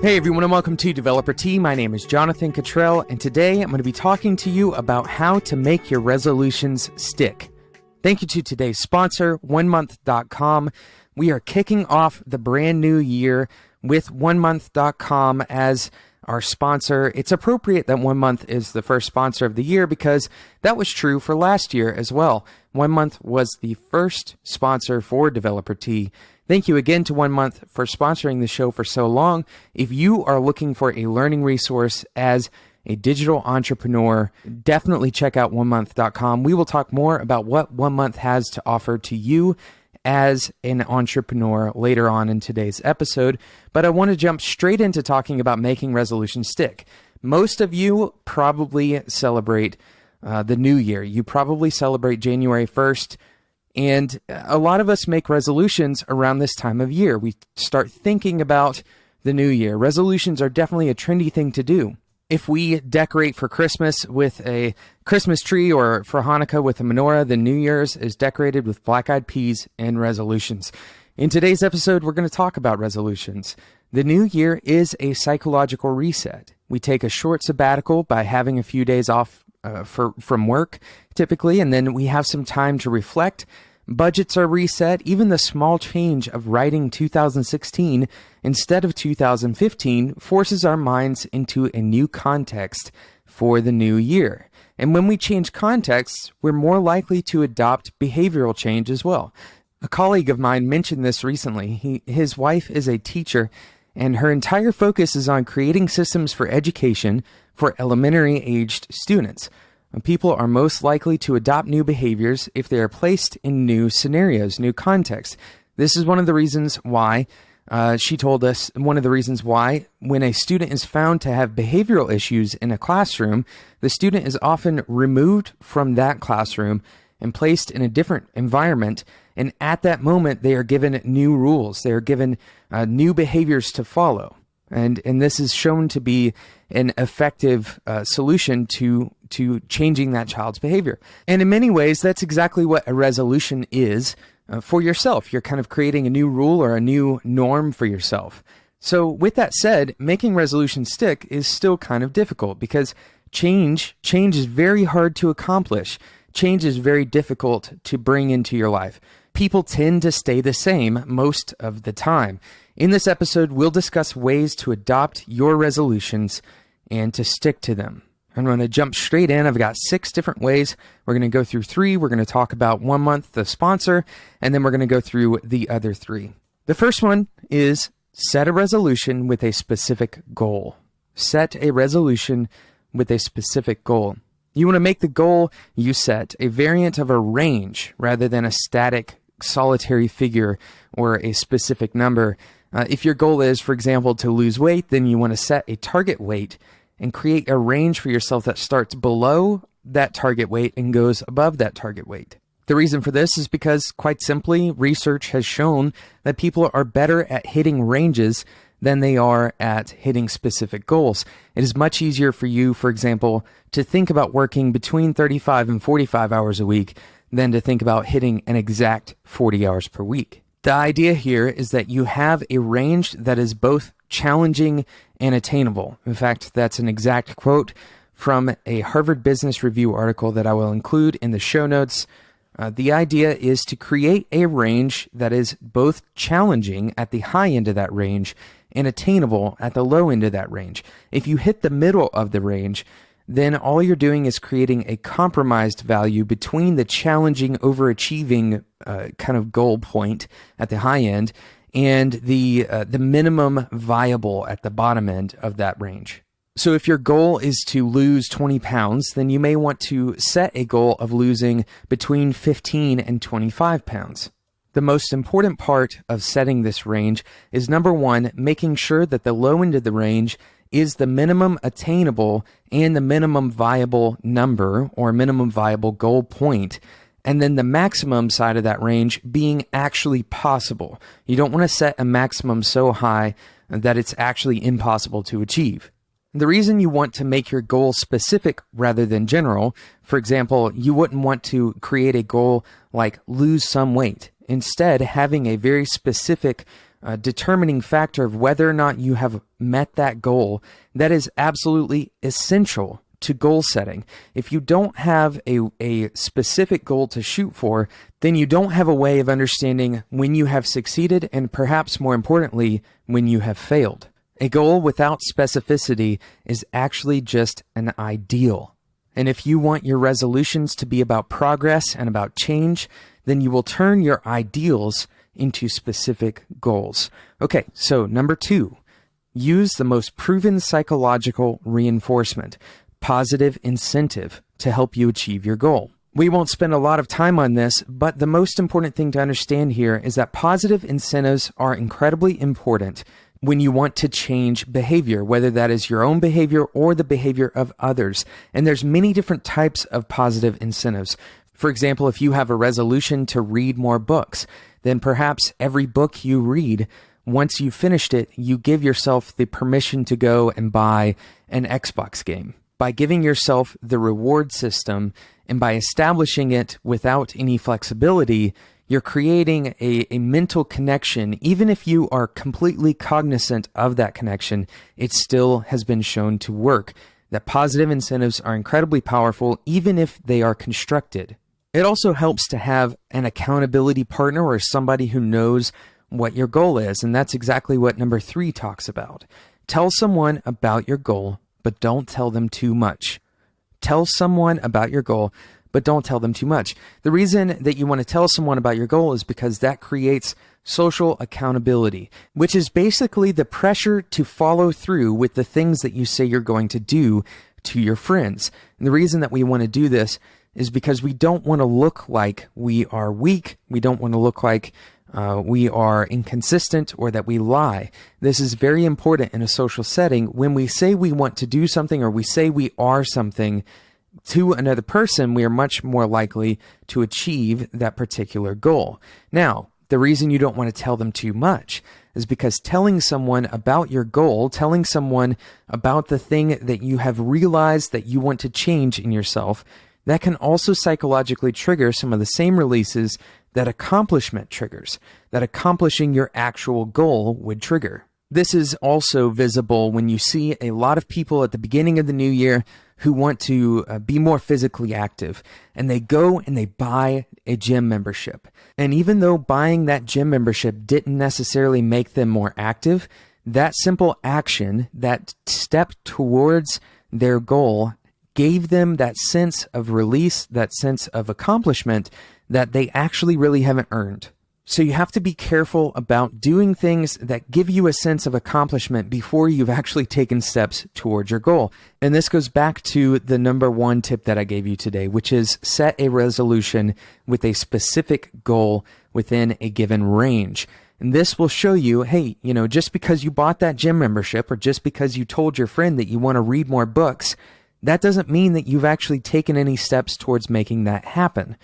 Hey everyone, and welcome to Developer Tea. My name is Jonathan Cottrell, and today I'm going to be talking to you about how to make your resolutions stick. Thank you to today's sponsor, OneMonth.com. We are kicking off the brand new year with OneMonth.com as our sponsor. It's appropriate that 1 month is the first sponsor of the year because that was true for last year as well. 1 month was the first sponsor for Developer Tea. Thank you again to 1 month for sponsoring the show for so long. If you are looking for a learning resource as a digital entrepreneur, definitely check out OneMonth.com. We will talk more about what 1 month has to offer to you as an entrepreneur later on in today's episode. But I want to jump straight into talking about making resolutions stick. Most of you probably celebrate the new year. You probably celebrate January 1st. And a lot of us make resolutions around this time of year. We start thinking about the new year. Resolutions are definitely a trendy thing to do. If we decorate for Christmas with a Christmas tree or for Hanukkah with a menorah, then New Year's is decorated with black-eyed peas and resolutions. In today's episode, we're going to talk about resolutions. The new year is a psychological reset. We take a short sabbatical by having a few days off from work, typically, and then we have some time to reflect. Budgets are reset. Even the small change of writing 2016 instead of 2015 forces our minds into a new context for the new year. And when we change contexts, we're more likely to adopt behavioral change as well. A colleague of mine mentioned this recently. His wife is a teacher, and her entire focus is on creating systems for education for elementary-aged students. People are most likely to adopt new behaviors if they are placed in new scenarios, new contexts. This is one of the reasons why, she told us, one of the reasons why when a student is found to have behavioral issues in a classroom, the student is often removed from that classroom and placed in a different environment. And at that moment, they are given new rules. They are given new behaviors to follow. And this is shown to be an effective solution to changing that child's behavior. And in many ways, that's exactly what a resolution is for yourself. You're kind of creating a new rule or a new norm for yourself. So with that said, making resolutions stick is still kind of difficult because change is very hard to accomplish. Change is very difficult to bring into your life. People tend to stay the same most of the time. In this episode, we'll discuss ways to adopt your resolutions and to stick to them. I'm going to jump straight in. I've got 6 different ways. We're going to go through 3. We're going to talk about 1 month, the sponsor, and then we're going to go through the other 3. The first one is set a resolution with a specific goal. Set a resolution with a specific goal. You want to make the goal you set a variant of a range rather than a static solitary figure or a specific number. If your goal is, for example, to lose weight, then you want to set a target weight and create a range for yourself that starts below that target weight and goes above that target weight. The reason for this is because, quite simply, research has shown that people are better at hitting ranges than they are at hitting specific goals. It is much easier for you, for example, to think about working between 35 and 45 hours a week than to think about hitting an exact 40 hours per week. The idea here is that you have a range that is both challenging and attainable. In fact, that's an exact quote from a Harvard Business Review article that I will include in the show notes. The idea is to create a range that is both challenging at the high end of that range and attainable at the low end of that range. If you hit the middle of the range, then all you're doing is creating a compromised value between the challenging, overachieving kind of goal point at the high end and the minimum viable at the bottom end of that range. So if your goal is to lose 20 pounds, then you may want to set a goal of losing between 15 and 25 pounds. The most important part of setting this range is, number 1, making sure that the low end of the range is the minimum attainable and the minimum viable number or minimum viable goal point, and then the maximum side of that range being actually possible. You don't want to set a maximum so high that it's actually impossible to achieve. The reason you want to make your goal specific rather than general, for example, you wouldn't want to create a goal like lose some weight. Instead, having a very specific determining factor of whether or not you have met that goal, that is absolutely essential to goal setting. If you don't have a specific goal to shoot for, then you don't have a way of understanding when you have succeeded and perhaps more importantly, when you have failed. A goal without specificity is actually just an ideal. And if you want your resolutions to be about progress and about change, then you will turn your ideals into specific goals. Okay, so number 2, use the most proven psychological reinforcement, positive incentive, to help you achieve your goal. We won't spend a lot of time on this, but the most important thing to understand here is that positive incentives are incredibly important when you want to change behavior, whether that is your own behavior or the behavior of others. And there's many different types of positive incentives. For example, if you have a resolution to read more books, then perhaps every book you read, once you've finished it, you give yourself the permission to go and buy an Xbox game. By giving yourself the reward system and by establishing it without any flexibility, you're creating a mental connection. Even if you are completely cognizant of that connection, it still has been shown to work. That positive incentives are incredibly powerful, even if they are constructed. It also helps to have an accountability partner or somebody who knows what your goal is, and that's exactly what number 3 talks about. Tell someone about your goal, but don't tell them too much. Tell someone about your goal, but don't tell them too much. The reason that you want to tell someone about your goal is because that creates social accountability, which is basically the pressure to follow through with the things that you say you're going to do to your friends. And the reason that we want to do this is because we don't want to look like we are weak. We don't want to look like we are inconsistent or that we lie. This is very important in a social setting. When we say we want to do something or we say we are something to another person, we are much more likely to achieve that particular goal. Now, the reason you don't want to tell them too much is because telling someone about your goal, telling someone about the thing that you have realized that you want to change in yourself, that can also psychologically trigger some of the same releases that accomplishment triggers, that accomplishing your actual goal would trigger. This is also visible when you see a lot of people at the beginning of the new year who want to be more physically active, and they go and they buy a gym membership. And even though buying that gym membership didn't necessarily make them more active, that simple action, that step towards their goal, gave them that sense of release, that sense of accomplishment that they actually really haven't earned. So you have to be careful about doing things that give you a sense of accomplishment before you've actually taken steps towards your goal. And this goes back to the number 1 tip that I gave you today, which is set a resolution with a specific goal within a given range. And this will show you, hey, just because you bought that gym membership or just because you told your friend that you want to read more books, that doesn't mean that you've actually taken any steps towards making that happen.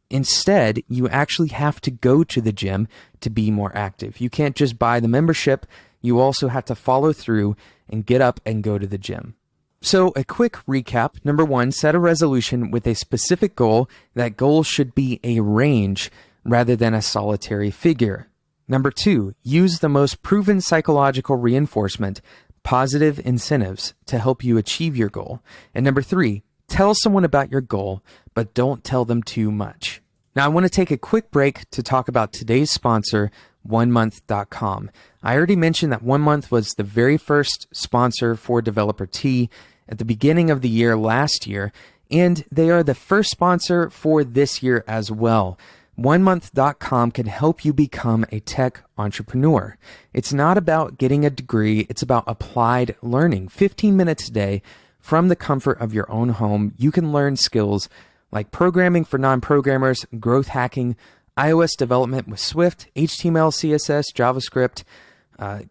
Instead, you actually have to go to the gym to be more active. You can't just buy the membership. You also have to follow through and get up and go to the gym. So a quick recap. Number 1, set a resolution with a specific goal. That goal should be a range rather than a solitary figure. Number 2, use the most proven psychological reinforcement, positive incentives, to help you achieve your goal. And number 3, tell someone about your goal, but don't tell them too much. Now, I want to take a quick break to talk about today's sponsor, OneMonth.com. I already mentioned that 1 Month was the very first sponsor for Developer T at the beginning of the year last year, and they are the first sponsor for this year as well. OneMonth.com can help you become a tech entrepreneur. It's not about getting a degree, it's about applied learning. 15 minutes a day from the comfort of your own home, you can learn skills like programming for non-programmers, growth hacking, iOS development with Swift, HTML, CSS, JavaScript,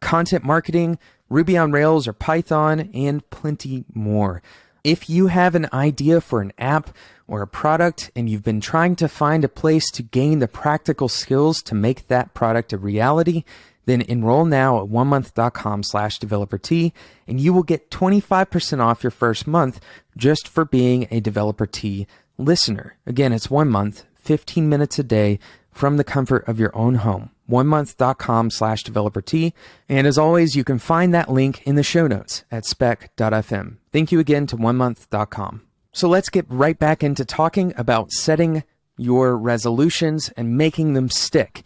content marketing, Ruby on Rails or Python, and plenty more. If you have an idea for an app or a product and you've been trying to find a place to gain the practical skills to make that product a reality, then enroll now at onemonth.com/developer-t and you will get 25% off your first month just for being a Developer T listener. Again, it's 1 month, 15 minutes a day from the comfort of your own home. onemonth.com/developer-t. And as always, you can find that link in the show notes at spec.fm. Thank you again to onemonth.com. So let's get right back into talking about setting your resolutions and making them stick.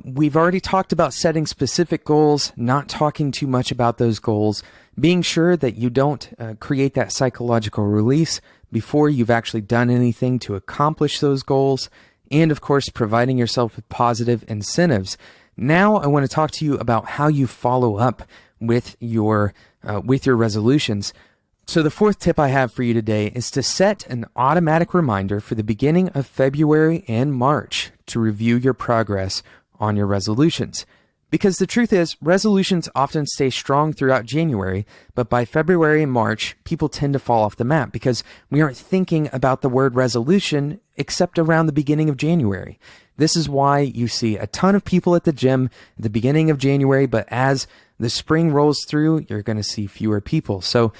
We've already talked about setting specific goals, not talking too much about those goals, being sure that you don't create that psychological release before you've actually done anything to accomplish those goals, and of course, providing yourself with positive incentives. Now, I want to talk to you about how you follow up with your resolutions. So the fourth tip I have for you today is to set an automatic reminder for the beginning of February and March to review your progress on your resolutions. Because the truth is, resolutions often stay strong throughout January, but by February and March, people tend to fall off the map because we aren't thinking about the word resolution except around the beginning of January. This is why you see a ton of people at the gym at the beginning of January, but as the spring rolls through, you're going to see fewer people. So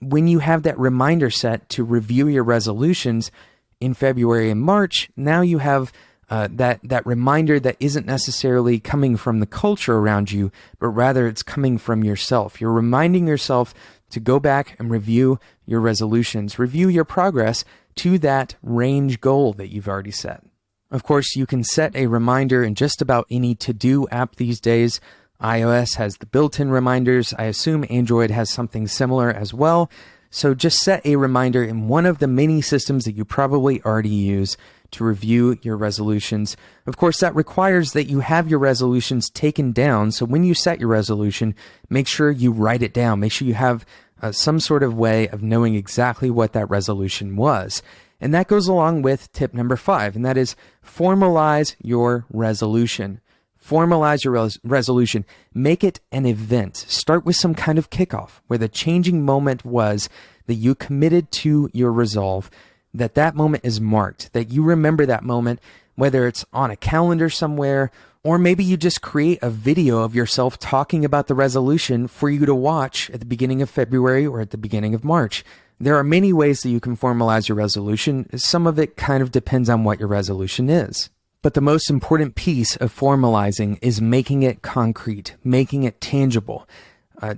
when you have that reminder set to review your resolutions in February and March, now you have that reminder that isn't necessarily coming from the culture around you, but rather it's coming from yourself. You're reminding yourself to go back and review your resolutions, review your progress to that range goal that you've already set. Of course, you can set a reminder in just about any to-do app these days. iOS has the built-in reminders. I assume Android has something similar as well. So just set a reminder in one of the many systems that you probably already use to review your resolutions. Of course, that requires that you have your resolutions taken down. So when you set your resolution, make sure you write it down. Make sure you have some sort of way of knowing exactly what that resolution was. And that goes along with tip number 5, and that is formalize your resolution. Formalize your resolution. Make it an event. Start with some kind of kickoff where the changing moment was that you committed to your resolve, that moment is marked, that you remember that moment, whether it's on a calendar somewhere, or maybe you just create a video of yourself talking about the resolution for you to watch at the beginning of February or at the beginning of March. There are many ways that you can formalize your resolution. Some of it kind of depends on what your resolution is. But the most important piece of formalizing is making it concrete, making it tangible.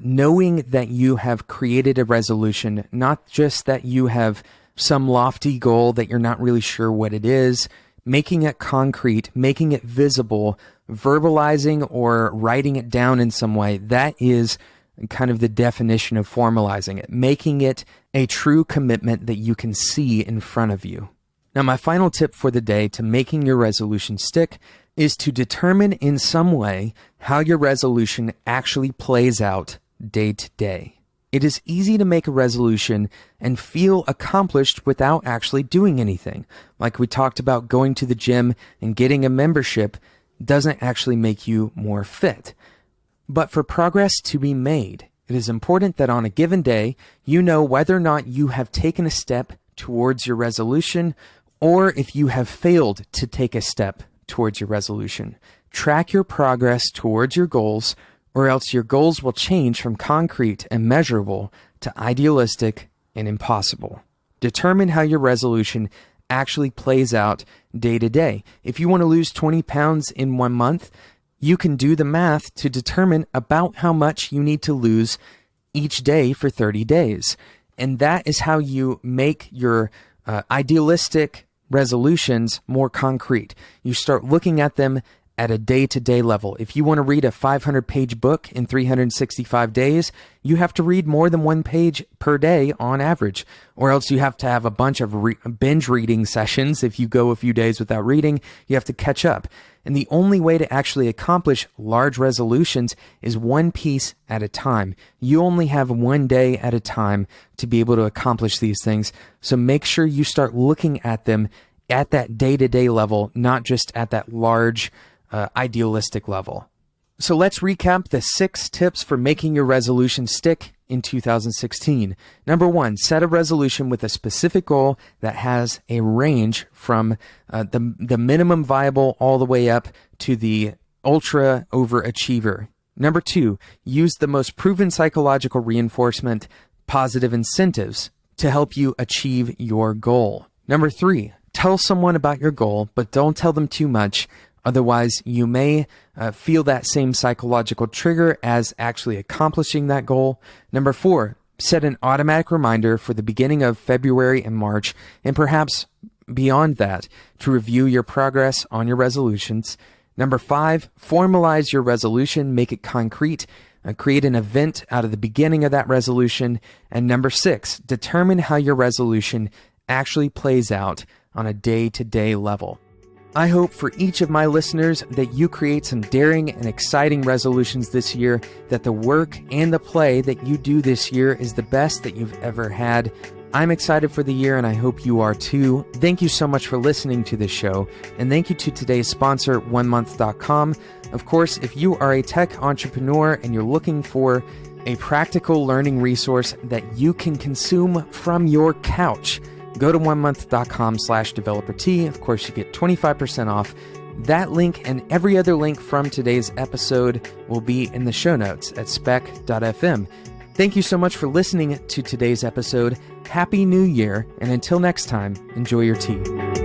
Knowing that you have created a resolution, not just that you have some lofty goal that you're not really sure what it is, making it concrete, making it visible, verbalizing or writing it down in some way, that is kind of the definition of formalizing it, making it a true commitment that you can see in front of you. Now, my final tip for the day to making your resolution stick is to determine in some way how your resolution actually plays out day to day. It is easy to make a resolution and feel accomplished without actually doing anything. Like we talked about, going to the gym and getting a membership doesn't actually make you more fit. But for progress to be made, it is important that on a given day, you know whether or not you have taken a step towards your resolution or if you have failed to take a step towards your resolution. Track your progress towards your goals, or else your goals will change from concrete and measurable to idealistic and impossible. Determine how your resolution actually plays out day to day. If you want to lose 20 pounds in 1 month, you can do the math to determine about how much you need to lose each day for 30 days. And that is how you make your idealistic resolutions more concrete. You start looking at them at a day-to-day level. If you want to read a 500-page book in 365 days, you have to read more than 1 page per day on average, or else you have to have a bunch of binge reading sessions. If you go a few days without reading, you have to catch up. And the only way to actually accomplish large resolutions is one piece at a time. You only have 1 day at a time to be able to accomplish these things. So make sure you start looking at them at that day-to-day level, not just at that large idealistic level. So let's recap the 6 tips for making your resolution stick in 2016. Number 1, set a resolution with a specific goal that has a range from the minimum viable all the way up to the ultra overachiever. Number 2, use the most proven psychological reinforcement, positive incentives, to help you achieve your goal. Number 3, tell someone about your goal, but don't tell them too much. Otherwise, you may feel that same psychological trigger as actually accomplishing that goal. Number 4, set an automatic reminder for the beginning of February and March, and perhaps beyond that, to review your progress on your resolutions. Number 5, formalize your resolution, make it concrete, create an event out of the beginning of that resolution. And number 6, determine how your resolution actually plays out on a day-to-day level. I hope for each of my listeners that you create some daring and exciting resolutions this year, that the work and the play that you do this year is the best that you've ever had. I'm excited for the year, and I hope you are too. Thank you so much for listening to this show, and thank you to today's sponsor, OneMonth.com. Of course, if you are a tech entrepreneur and you're looking for a practical learning resource that you can consume from your couch, go to onemonth.com/developer-t. Of course, you get 25% off. That link and every other link from today's episode will be in the show notes at spec.fm. Thank you so much for listening to today's episode. Happy New Year, and until next time, enjoy your tea.